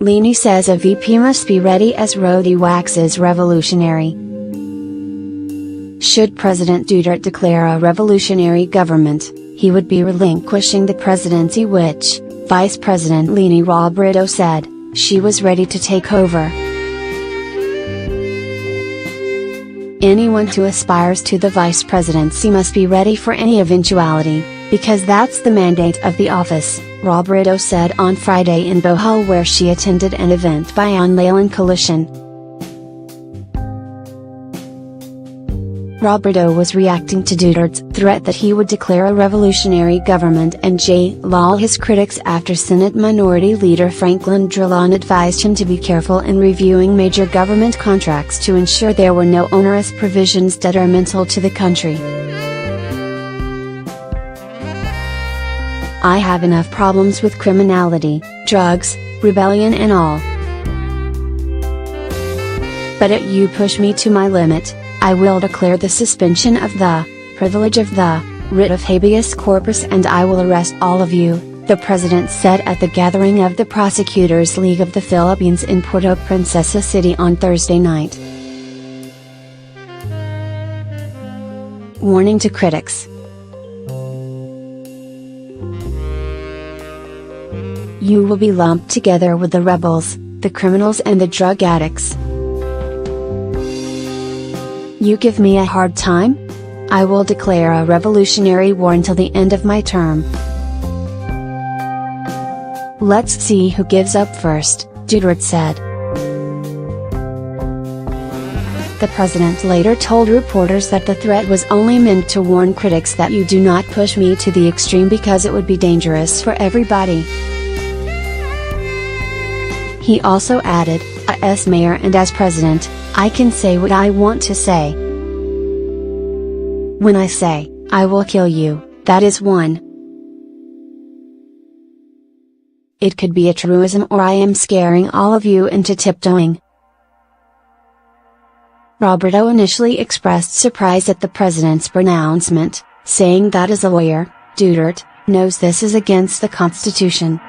Leni says a VP must be ready as Rody waxes revolutionary. Should President Duterte declare a revolutionary government, he would be relinquishing the presidency, which, Vice President Leni Robredo said, she was ready to take over. Anyone who aspires to the vice presidency must be ready for any eventuality, because that's the mandate of the office, Robredo said on Friday in Bohol, where she attended an event by Online Coalition. Robredo was reacting to Duterte's threat that he would declare a revolutionary government and jail his critics after Senate Minority Leader Franklin Drilon advised him to be careful in reviewing major government contracts to ensure there were no onerous provisions detrimental to the country. "I have enough problems with criminality, drugs, rebellion and all. But if you push me to my limit, I will declare the suspension of the privilege of the writ of habeas corpus and I will arrest all of you," the president said at the gathering of the Prosecutors League of the Philippines in Puerto Princesa City on Thursday night. Warning to critics. "You will be lumped together with the rebels, the criminals and the drug addicts. You give me a hard time? I will declare a revolutionary war until the end of my term. Let's see who gives up first," Duterte said. The president later told reporters that the threat was only meant to warn critics that you do not push me to the extreme because it would be dangerous for everybody. He also added, "As mayor and as president, I can say what I want to say. When I say, I will kill you, that is one. It could be a truism or I am scaring all of you into tiptoeing." Robredo initially expressed surprise at the president's pronouncement, saying that as a lawyer, Duterte knows this is against the Constitution.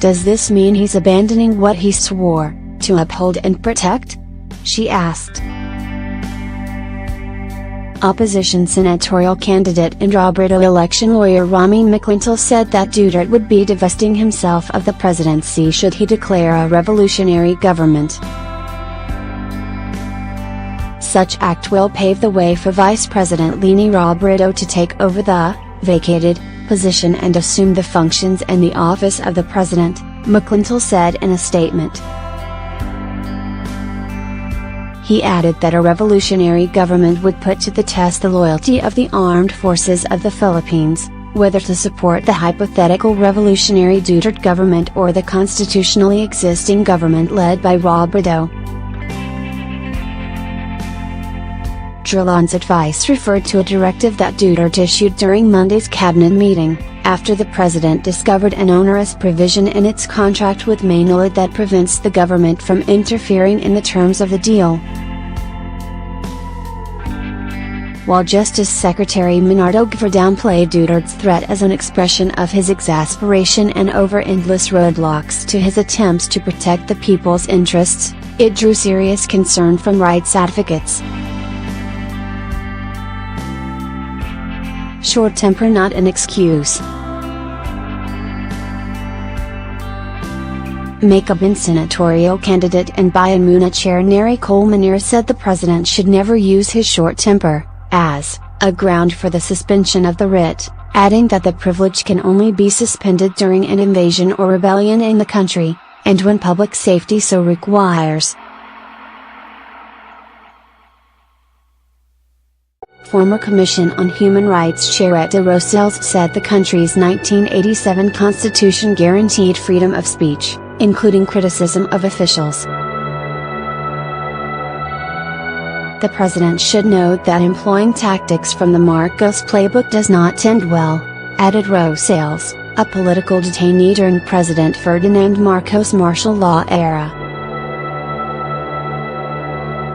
"Does this mean he's abandoning what he swore to uphold and protect?" she asked. Opposition senatorial candidate and Robredo election lawyer Ramy McClintock said that Duterte would be divesting himself of the presidency should he declare a revolutionary government. Such act will pave the way for Vice President Leni Robredo to take over the vacated position and assume the functions and the office of the president, McClintock said in a statement. He added that a revolutionary government would put to the test the loyalty of the armed forces of the Philippines, whether to support the hypothetical revolutionary Duterte government or the constitutionally existing government led by Robredo. Drilon's advice referred to a directive that Duterte issued during Monday's cabinet meeting, after the president discovered an onerous provision in its contract with Manila that prevents the government from interfering in the terms of the deal. While Justice Secretary Menardo Guevara downplayed Duterte's threat as an expression of his exasperation and over endless roadblocks to his attempts to protect the people's interests, it drew serious concern from rights advocates. Short temper not an excuse. Makeup senatorial candidate and Bayamuna Chair Neri Colmenares said the president should never use his short temper as a ground for the suspension of the writ, adding that the privilege can only be suspended during an invasion or rebellion in the country, and when public safety so requires. Former Commission on Human Rights Chair Rody Rosales said the country's 1987 constitution guaranteed freedom of speech, including criticism of officials. The president should note that employing tactics from the Marcos playbook does not end well, added Rosales, a political detainee during President Ferdinand Marcos' martial law era.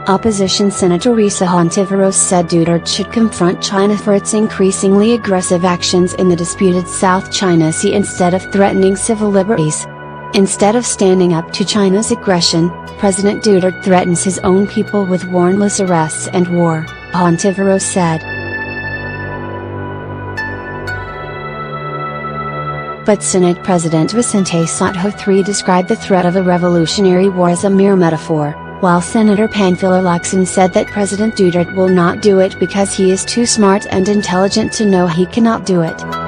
Opposition Senator Risa Hontiveros said Duterte should confront China for its increasingly aggressive actions in the disputed South China Sea instead of threatening civil liberties, Instead of standing up to China's aggression, President Duterte threatens his own people with warrantless arrests and war, Hontiveros said. But Senate President Vicente Sotto III described the threat of a revolutionary war as a mere metaphor, while Senator Panfilo Lacson said that President Duterte will not do it because he is too smart and intelligent to know he cannot do it.